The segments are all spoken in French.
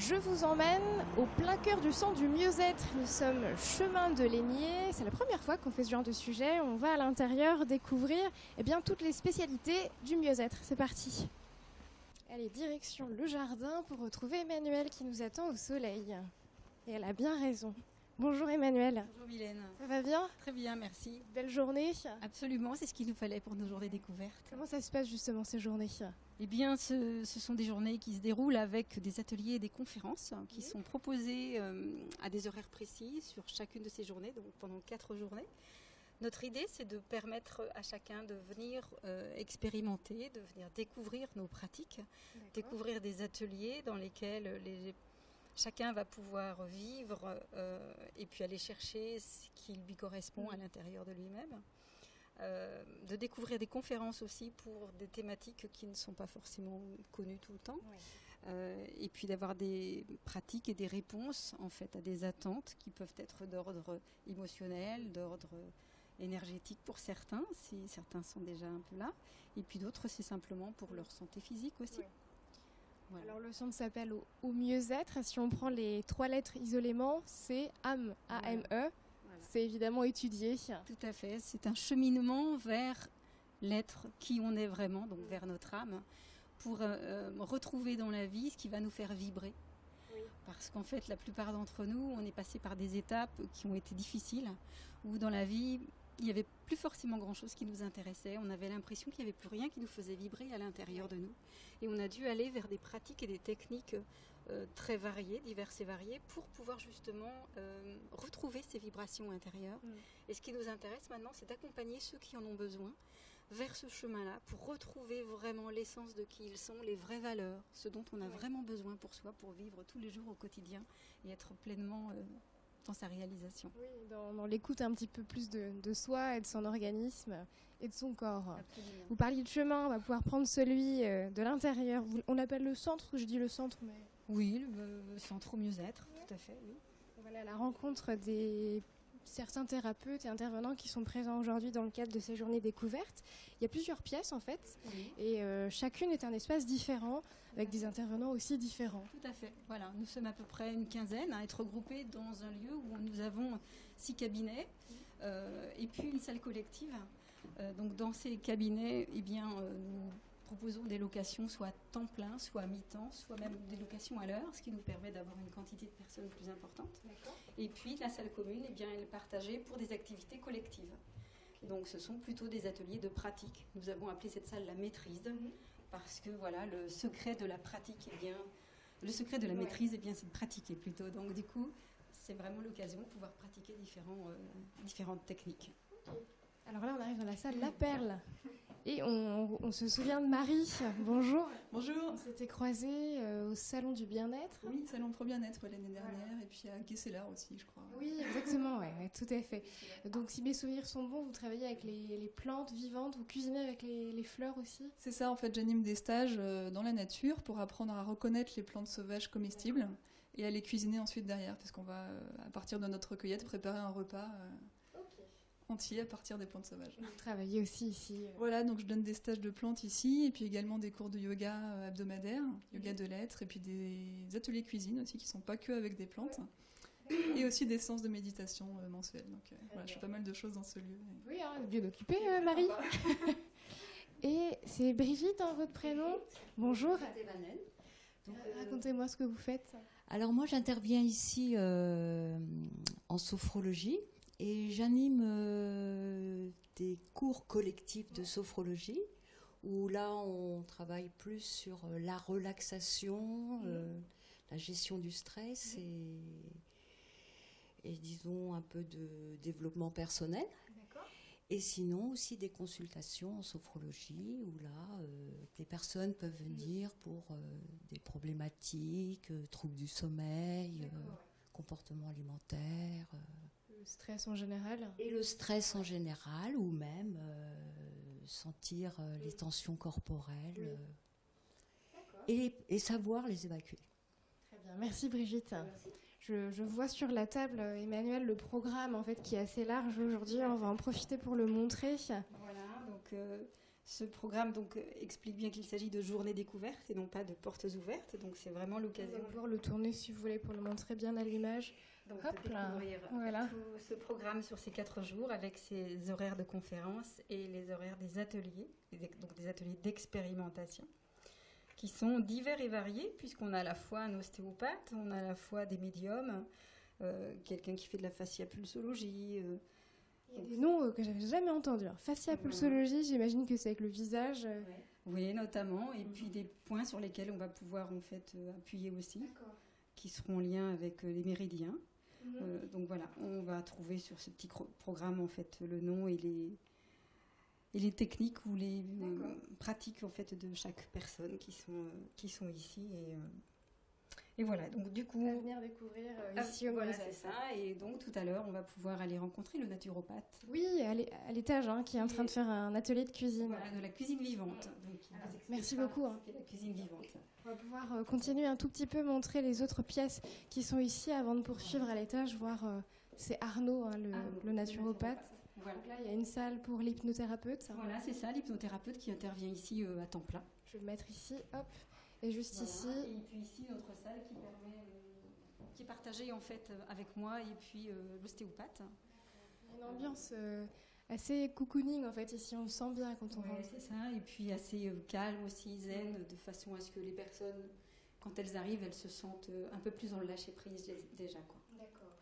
Je vous emmène au plein cœur du centre du mieux-être. Nous sommes chemin de Lénier. C'est la première fois qu'on fait ce genre de sujet. On va à l'intérieur découvrir toutes les spécialités du mieux-être. C'est parti. Allez, direction le jardin pour retrouver Emmanuelle qui nous attend au soleil. Et elle a bien raison. Bonjour Emmanuelle. Bonjour Mylène. Ça va bien ? Très bien, merci. Belle journée. Absolument, c'est ce qu'il nous fallait pour nos journées découvertes. Comment ça se passe justement ces journées ? Eh bien, ce sont des journées qui se déroulent avec des ateliers et des conférences qui sont proposées à des horaires précis sur chacune de ces journées, donc pendant 4 journées. Notre idée, c'est de permettre à chacun de venir expérimenter, de venir découvrir nos pratiques, découvrir des ateliers dans lesquels chacun va pouvoir vivre et puis aller chercher ce qui lui correspond à l'intérieur de lui-même. De découvrir des conférences aussi pour des thématiques qui ne sont pas forcément connues tout le temps. Et puis d'avoir des pratiques et des réponses en fait à des attentes qui peuvent être d'ordre émotionnel, d'ordre énergétique pour certains, si certains sont déjà un peu là. Et puis d'autres, c'est simplement pour leur santé physique aussi. Oui. Voilà. Alors le centre s'appelle au mieux-être. Si on prend les 3 lettres isolément, c'est AME, A-M-E. Voilà. C'est évidemment étudié. Tout à fait. C'est un cheminement vers l'être qui on est vraiment, donc vers notre âme, pour retrouver dans la vie ce qui va nous faire vibrer. Oui. Parce qu'en fait, la plupart d'entre nous, on est passé par des étapes qui ont été difficiles, où dans la vie, il n'y avait plus forcément grand-chose qui nous intéressait. On avait l'impression qu'il n'y avait plus rien qui nous faisait vibrer à l'intérieur de nous. Et on a dû aller vers des pratiques et des techniques très variées, diverses et variées, pour pouvoir justement retrouver ces vibrations intérieures. Et ce qui nous intéresse maintenant, c'est d'accompagner ceux qui en ont besoin vers ce chemin-là, pour retrouver vraiment l'essence de qui ils sont, les vraies valeurs, ce dont on a vraiment besoin pour soi, pour vivre tous les jours au quotidien et être pleinement dans sa réalisation. Oui, dans l'écoute un petit peu plus de soi et de son organisme et de son corps. Absolument. Vous parliez de chemin, on va pouvoir prendre celui de l'intérieur. On l'appelle le centre, je dis le centre, mais... Oui, le centre au mieux-être, tout à fait, oui. On va aller à la rencontre des certains thérapeutes et intervenants qui sont présents aujourd'hui dans le cadre de ces journées découvertes. Il y a plusieurs pièces en fait, et chacune est un espace différent, avec des intervenants aussi différents. Tout à fait, voilà. Nous sommes à peu près une quinzaine à être regroupés dans un lieu où nous avons 6 cabinets et puis une salle collective. Donc dans ces cabinets, nous proposons des locations soit à temps plein, soit à mi-temps, soit même des locations à l'heure, ce qui nous permet d'avoir une quantité de personnes plus importante. D'accord. Et puis la salle commune, elle est partagée pour des activités collectives. Donc ce sont plutôt des ateliers de pratique. Nous avons appelé cette salle la maîtrise, parce que voilà, le secret de la pratique, le secret de la maîtrise, c'est de pratiquer plutôt. Donc du coup, c'est vraiment l'occasion de pouvoir pratiquer différentes techniques. Alors là, on arrive dans la salle La Perle. Et on se souvient de Marie. Bonjour. Bonjour. On s'était croisés au Salon du Bien-être. Oui, Salon Pro Bien-être l'année dernière, et puis à Guesseler aussi, je crois. Oui, exactement, ouais, tout à fait. Donc si mes souvenirs sont bons, vous travaillez avec les plantes vivantes, vous cuisinez avec les fleurs aussi ? C'est ça, en fait, j'anime des stages dans la nature pour apprendre à reconnaître les plantes sauvages comestibles et à les cuisiner ensuite derrière, parce qu'on va, à partir de notre cueillette, préparer un repas entier à partir des plantes sauvages. Vous travaillez aussi ici. Voilà, donc je donne des stages de plantes ici, et puis également des cours de yoga hebdomadaires, yoga de l'être, et puis des ateliers cuisine aussi, qui ne sont pas que avec des plantes, et aussi des séances de méditation mensuelles. Donc voilà, je fais pas mal de choses dans ce lieu. Oui, bien occupée, Marie. Et c'est Brigitte, votre prénom. Bonjour. Racontez-moi ce que vous faites. Alors moi, j'interviens ici en sophrologie. Et j'anime des cours collectifs de sophrologie où là on travaille plus sur la relaxation, la gestion du stress et disons un peu de développement personnel. D'accord. Et sinon aussi des consultations en sophrologie où là des personnes peuvent venir pour des problématiques, troubles du sommeil, comportement alimentaire. Le stress en général. Et le stress en général, ou même sentir les tensions corporelles et savoir les évacuer. Très bien, merci Brigitte. Merci. Je vois sur la table, Emmanuelle, le programme en fait, qui est assez large aujourd'hui. On va en profiter pour le montrer. Voilà, donc Ce programme donc, explique bien qu'il s'agit de journées découvertes et non pas de portes ouvertes. Donc c'est vraiment On l'occasion va pouvoir le tourner si vous voulez pour le montrer bien à l'image. donc, Hop de là, découvrir voilà. tout ce programme sur ces 4 jours avec ses horaires de conférences et les horaires des ateliers, donc des ateliers d'expérimentation, qui sont divers et variés, puisqu'on a à la fois un ostéopathe, on a à la fois des médiums, quelqu'un qui fait de la fasciapulsologie. Il y a des noms que j'avais jamais entendus. Alors, fasciapulsologie, j'imagine que c'est avec le visage. Oui, notamment, et puis des points sur lesquels on va pouvoir en fait appuyer aussi, qui seront en lien avec les méridiens. Donc voilà, on va trouver sur ce petit programme en fait le nom et les techniques ou les pratiques en fait de chaque personne qui sont ici et voilà. Donc du coup, À venir découvrir ici au voilà, Moselle. c'est ça. Et donc tout à l'heure, on va pouvoir aller rencontrer le naturopathe. Oui, à l'étage, qui est en train de faire un atelier de cuisine. Voilà, de la cuisine vivante. Donc, il nous Merci expliquera beaucoup, ce qu'est la cuisine vivante. On va pouvoir continuer un tout petit peu, montrer les autres pièces qui sont ici avant de poursuivre à l'étage, voir c'est Arnaud, le naturopathe. Voilà. Donc là, il y a une salle pour l'hypnothérapeute. Voilà, c'est ça, l'hypnothérapeute qui intervient ici à temps plein. Je vais le mettre ici, hop, et juste Voilà. ici. Et puis ici, notre salle qui est partagée en fait avec moi et puis l'ostéopathe. Une ambiance assez cocooning en fait ici, on le sent bien quand on Ouais, rentre. c'est ça, et puis assez calme aussi, zen, de façon à ce que les personnes, quand elles arrivent, elles se sentent un peu plus en lâcher prise déjà, quoi. D'accord.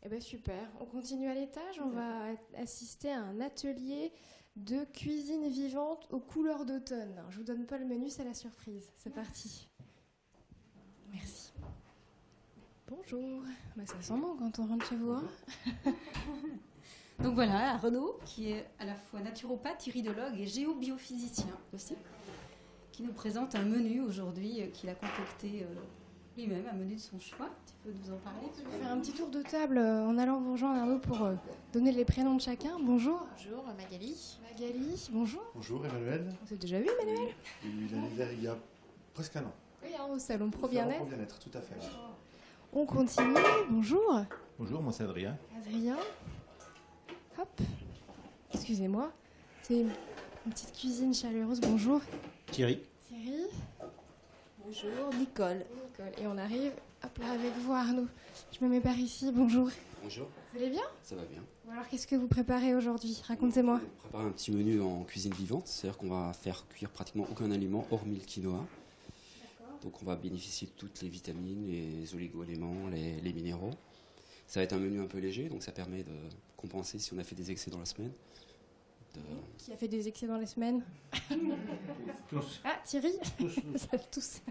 Eh bien super, on continue à l'étage, on va assister à un atelier de cuisine vivante aux couleurs d'automne. Je vous donne pas le menu, c'est la surprise. C'est parti. Merci. Bonjour. Bah, ça sent bon quand on rentre chez vous. Hein. Donc voilà, Arnaud, qui est à la fois naturopathe, iridologue et géobiophysicien aussi, qui nous présente un menu aujourd'hui qu'il a concocté lui-même, un menu de son choix. Tu peux nous en parler? Je vais faire un petit tour de table en allant vous rejoindre Arnaud pour donner les prénoms de chacun. Bonjour. Bonjour Magali. Magali, bonjour. Bonjour Emmanuel. On s'est déjà vu Emmanuel? Il y a presque un an. Oui, au salon Pro Bien-être. Pro Bien-être, tout à fait. On continue. Bonjour. Bonjour, moi c'est Adrien. Adrien. Hop. Excusez-moi. C'est une petite cuisine chaleureuse. Bonjour. Thierry. Thierry. Bonjour Nicole. Nicole. Et on arrive, hop là, avec vous Arnaud. Je me mets par ici. Bonjour. Bonjour, Vous allez bien? ça va bien. Bon, alors qu'est-ce que vous préparez aujourd'hui? Racontez-moi. On prépare un petit menu en cuisine vivante, c'est-à-dire qu'on va faire cuire pratiquement aucun aliment hormis le quinoa. Donc on va bénéficier de toutes les vitamines, les oligo-éléments, les minéraux. Ça va être un menu un peu léger, donc ça permet de compenser si on a fait des excès dans la semaine. Qui a fait des excès dans les semaines? Ah, Thierry. Ça tous.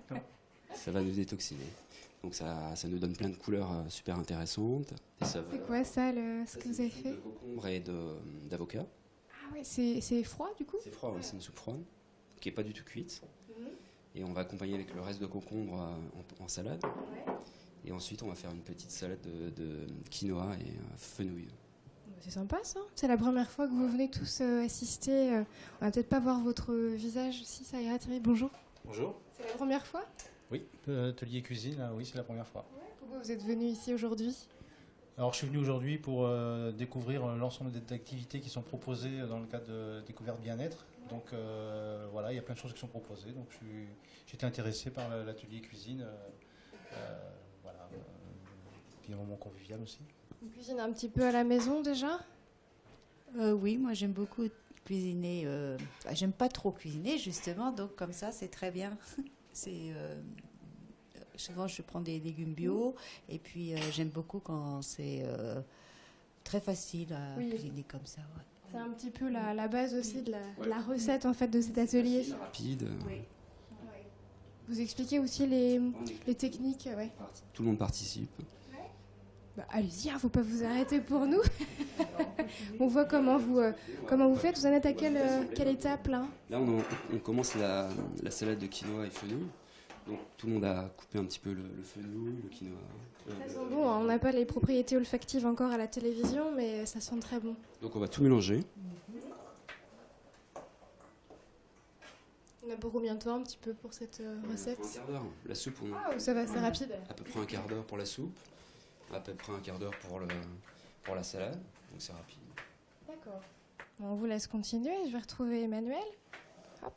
Ça va nous détoxiner. Donc ça nous donne plein de couleurs super intéressantes. C'est quoi ça, ce que vous avez fait? De concombre et d'avocat. Ah ouais, c'est froid du coup? C'est froid, ouais, c'est une soupe froide, qui n'est pas du tout cuite. Et on va accompagner avec le reste de concombre en salade. Et ensuite, on va faire une petite salade de quinoa et fenouil. C'est sympa ça. C'est la première fois que vous venez tous assister. On va peut-être pas voir votre visage. Si, ça ira, Thierry. Bonjour. Bonjour. C'est la première fois? Oui, atelier cuisine, oui, c'est la première fois. Pourquoi vous êtes venu ici aujourd'hui? Alors je suis venu aujourd'hui pour découvrir l'ensemble des activités qui sont proposées dans le cadre de Découverte Bien-être. Donc voilà, il y a plein de choses qui sont proposées. Donc j'étais intéressé par l'atelier cuisine. Voilà, puis un moment convivial aussi. Vous cuisinez un petit peu à la maison déjà? Oui, moi j'aime beaucoup cuisiner. J'aime pas trop cuisiner justement, donc comme ça c'est très bien. C'est souvent je prends des légumes bio et puis j'aime beaucoup quand c'est très facile à cuisiner comme ça. Ouais. C'est un petit peu la base aussi de la recette en fait de cet atelier. C'est rapide. Oui. Vous expliquez aussi les techniques, ouais. Tout le monde participe. Bah, allez-y, faut pas vous arrêter pour nous. On voit comment vous faites. Vous en êtes à quelle étape là? Là, on commence la salade de quinoa et fenouil. Donc tout le monde a coupé un petit peu le fenouil, le quinoa. Ça sent bon, hein. On n'a pas les propriétés olfactives encore à la télévision, mais ça sent très bon. Donc on va tout mélanger. On a pour combien de temps un petit peu pour cette recette? Un quart d'heure. La soupe, on a Ah, ça va, c'est rapide. à peu près un quart d'heure pour la soupe, à peu près un quart d'heure pour la salade. Donc c'est rapide. D'accord. Bon, on vous laisse continuer. Je vais retrouver Emmanuel. Hop.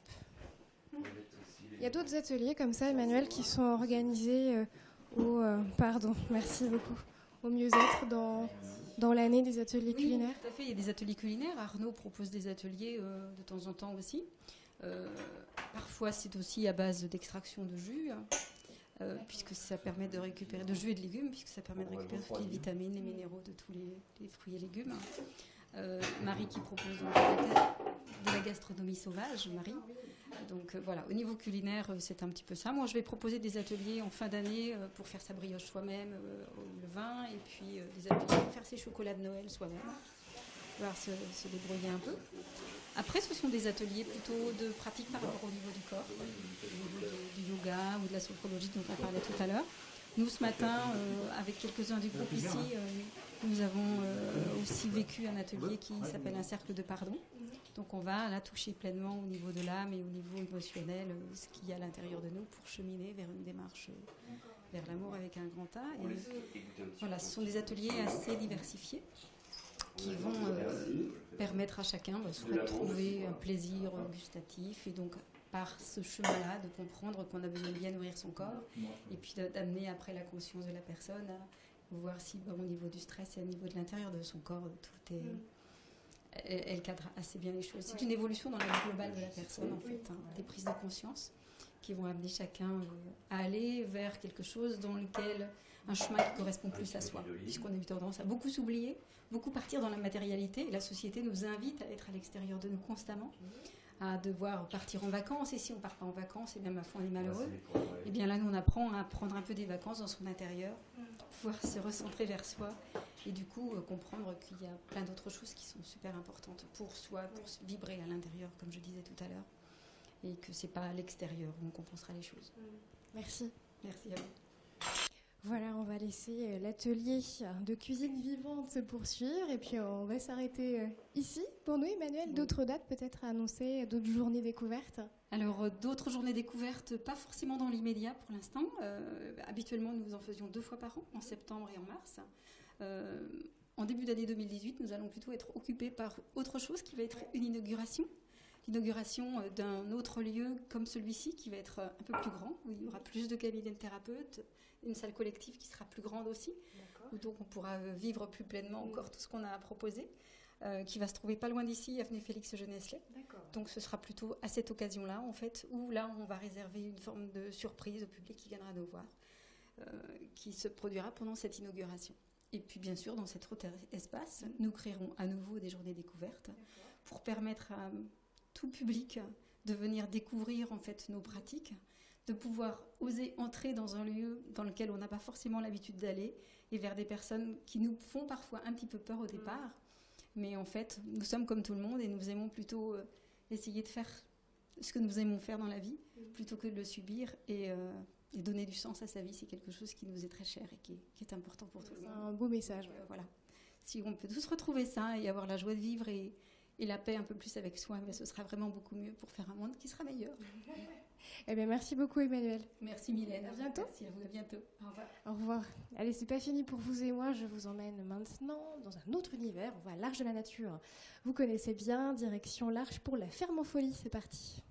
Il y a d'autres ateliers comme ça, Emmanuel, qui sont organisés merci beaucoup, au Mieux-être dans l'année des ateliers culinaires. Tout à fait, il y a des ateliers culinaires. Arnaud propose des ateliers de temps en temps aussi. Parfois, c'est aussi à base d'extraction de jus, puisque ça permet de récupérer de jus et de légumes, puisque ça permet de récupérer toutes les vitamines, les minéraux de tous les fruits et légumes. Marie qui propose donc de la gastronomie sauvage, Marie. Donc voilà, au niveau culinaire, c'est un petit peu ça. Moi, je vais proposer des ateliers en fin d'année pour faire sa brioche soi-même, le vin, et puis des ateliers pour faire ses chocolats de Noël soi-même. Pouvoir se débrouiller un peu. Après, ce sont des ateliers plutôt de pratique par rapport au niveau du corps, au niveau du yoga ou de la sophrologie dont on parlait tout à l'heure. Nous, ce matin, avec quelques-uns du groupe ici, nous avons aussi vécu un atelier qui s'appelle un cercle de pardon. Donc on va là toucher pleinement au niveau de l'âme et au niveau émotionnel ce qu'il y a à l'intérieur de nous pour cheminer vers une démarche vers l'amour avec un grand A. Et voilà, ce sont des ateliers assez diversifiés qui vont permettre à chacun soit de trouver un plaisir gustatif et donc par ce chemin-là de comprendre qu'on a besoin de bien nourrir son corps et puis d'amener après la conscience de la personne à voir si au niveau du stress et au niveau de l'intérieur de son corps tout est... Elle cadre assez bien les choses. C'est une évolution dans la vie globale de la personne, en fait, des prises de conscience qui vont amener chacun à aller vers quelque chose dans lequel un chemin qui correspond plus à soi, puisqu'on a eu tendance à beaucoup s'oublier, beaucoup partir dans la matérialité, et la société nous invite à être à l'extérieur de nous constamment, à devoir partir en vacances, et si on ne part pas en vacances, et bien ma foi on est malheureux, et bien là nous on apprend à prendre un peu des vacances dans son intérieur, pouvoir se recentrer vers soi, et du coup comprendre qu'il y a plein d'autres choses qui sont super importantes pour soi, pour se vibrer à l'intérieur, comme je disais tout à l'heure, et que c'est pas à l'extérieur où on compensera les choses. Merci. Merci à vous. Voilà, on va laisser l'atelier de cuisine vivante se poursuivre et puis on va s'arrêter ici. Pour nous, Emmanuel, d'autres dates peut-être à annoncer, d'autres journées découvertes? Alors, d'autres journées découvertes, pas forcément dans l'immédiat pour l'instant. Habituellement, nous en faisions 2 fois par an, en septembre et en mars. En début d'année 2018, nous allons plutôt être occupés par autre chose qui va être une inauguration. L'inauguration d'un autre lieu comme celui-ci qui va être un peu plus grand, où il y aura plus de cabinets de thérapeutes, une salle collective qui sera plus grande aussi, où donc on pourra vivre plus pleinement encore tout ce qu'on a à proposer, qui va se trouver pas loin d'ici, avenue Félix Geneslet. Donc ce sera plutôt à cette occasion-là, en fait, où là on va réserver une forme de surprise au public qui viendra nous voir, qui se produira pendant cette inauguration. Et puis bien sûr, dans cet autre espace, nous créerons à nouveau des journées découvertes pour permettre à tout public de venir découvrir en fait nos pratiques, de pouvoir oser entrer dans un lieu dans lequel on n'a pas forcément l'habitude d'aller et vers des personnes qui nous font parfois un petit peu peur au départ. Mais en fait, nous sommes comme tout le monde et nous aimons plutôt essayer de faire ce que nous aimons faire dans la vie plutôt que de le subir et donner du sens à sa vie. C'est quelque chose qui nous est très cher et qui est important pour tout le monde. C'est un beau message. Voilà. Si on peut tous retrouver ça et avoir la joie de vivre et la paix un peu plus avec soi, mais ce sera vraiment beaucoup mieux pour faire un monde qui sera meilleur. Eh bien, merci beaucoup, Emmanuel. Merci, Mylène. À bientôt. Merci à vous. À bientôt. Au revoir. Au revoir. Allez, c'est pas fini pour vous et moi. Je vous emmène maintenant dans un autre univers. On va à l'Arche de la Nature. Vous connaissez bien, direction l'Arche pour la Ferme en Folie. C'est parti.